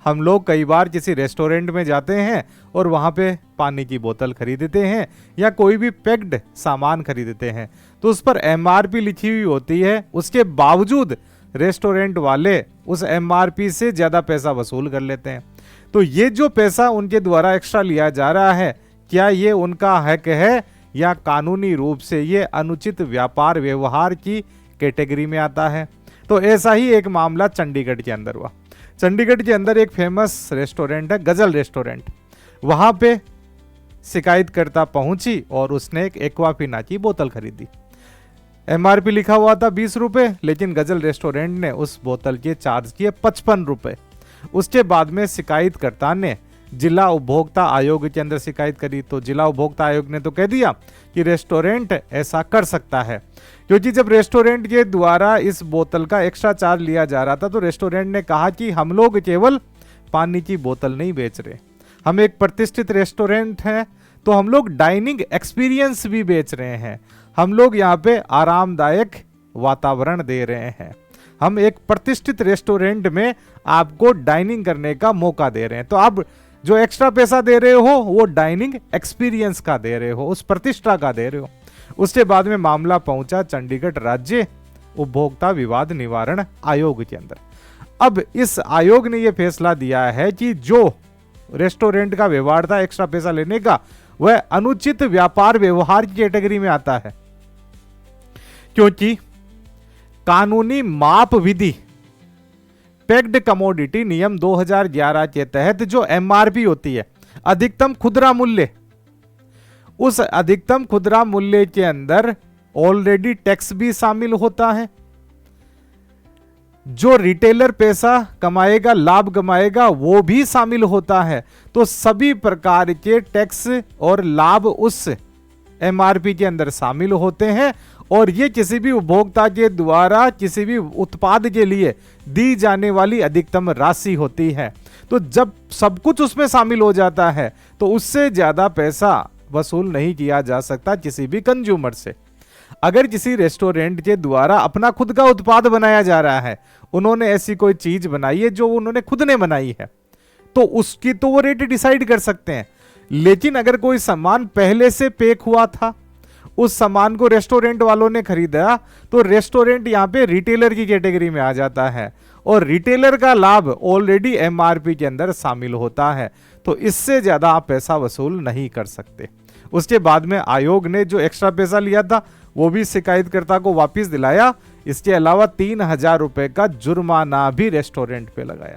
हम लोग कई बार किसी रेस्टोरेंट में जाते हैं और वहाँ पे पानी की बोतल खरीदते हैं या कोई भी पैक्ड सामान खरीदते हैं, तो उस पर एमआरपी लिखी हुई होती है, उसके बावजूद रेस्टोरेंट वाले उस एमआरपी से ज़्यादा पैसा वसूल कर लेते हैं। तो ये जो पैसा उनके द्वारा एक्स्ट्रा लिया जा रहा है, क्या ये उनका हक है या कानूनी रूप से ये अनुचित व्यापार व्यवहार की कैटेगरी में आता है? तो ऐसा ही एक मामला चंडीगढ़ के अंदर हुआ। चंडीगढ़ के अंदर एक फेमस रेस्टोरेंट है, गजल रेस्टोरेंट। वहां पे शिकायतकर्ता पहुंची और उसने एक एक्वाफिना की बोतल खरीदी। एमआरपी लिखा हुआ था 20 रुपए, लेकिन गजल रेस्टोरेंट ने उस बोतल के चार्ज किए 55 रुपए। उसके बाद में शिकायतकर्ता ने जिला उपभोक्ता आयोग के अंदर शिकायत करी, तो जिला उपभोक्ता आयोग ने तो कह दिया कि रेस्टोरेंट ऐसा कर सकता है, क्योंकि जब रेस्टोरेंट के द्वारा इस बोतल का एक्स्ट्रा चार्ज लिया जा रहा था तो रेस्टोरेंट ने कहा कि हम लोग केवल पानी की बोतल नहीं बेच रहे, हम एक प्रतिष्ठित रेस्टोरेंट हैं, तो हम लोग डाइनिंग एक्सपीरियंस भी बेच रहे हैं, हम लोग यहाँ पे आरामदायक वातावरण दे रहे हैं, हम एक प्रतिष्ठित रेस्टोरेंट में आपको डाइनिंग करने का मौका दे रहे हैं, तो आप जो एक्स्ट्रा पैसा दे रहे हो वो डाइनिंग एक्सपीरियंस का दे रहे हो, उस प्रतिष्ठा का दे रहे हो। उसके बाद में मामला पहुंचा चंडीगढ़ राज्य उपभोक्ता विवाद निवारण आयोग के अंदर। अब इस आयोग ने यह फैसला दिया है कि जो रेस्टोरेंट का व्यवहार था एक्स्ट्रा पैसा लेने का, वह अनुचित व्यापार व्यवहार की कैटेगरी में आता है, क्योंकि कानूनी माप विधि पैक्ड कमोडिटी नियम 2011 के तहत जो एमआरपी होती है, अधिकतम खुदरा मूल्य, उस अधिकतम खुदरा मूल्य के अंदर ऑलरेडी टैक्स भी शामिल होता है। जो रिटेलर पैसा कमाएगा, लाभ कमाएगा, वो भी शामिल होता है। तो सभी प्रकार के टैक्स और लाभ उस एमआरपी के अंदर शामिल होते हैं, और ये किसी भी उपभोक्ता के द्वारा किसी भी उत्पाद के लिए दी जाने वाली अधिकतम राशि होती है। तो जब सब कुछ उसमें शामिल हो जाता है तो उससे ज्यादा पैसा वसूल नहीं किया जा सकता किसी भी कंज्यूमर से। अगर किसी रेस्टोरेंट के द्वारा अपना खुद का उत्पाद बनाया जा रहा है, उन्होंने ऐसी कोई चीज बनाई है जो उन्होंने खुद ने बनाई है, तो उसकी तो वो रेट डिसाइड कर सकते हैं। लेकिन अगर कोई सामान पहले से पैक हुआ था, उस सामान को रेस्टोरेंट वालों ने खरीदा, तो रेस्टोरेंट यहां पे रिटेलर की कैटेगरी में आ जाता है, और रिटेलर का लाभ ऑलरेडी एमआरपी के अंदर शामिल होता है, तो इससे ज्यादा आप पैसा वसूल नहीं कर सकते। उसके बाद में आयोग ने जो एक्स्ट्रा पैसा लिया था वो भी शिकायतकर्ता को वापस दिलाया। इसके अलावा 3000 रुपए का जुर्माना भी रेस्टोरेंट पे लगाया।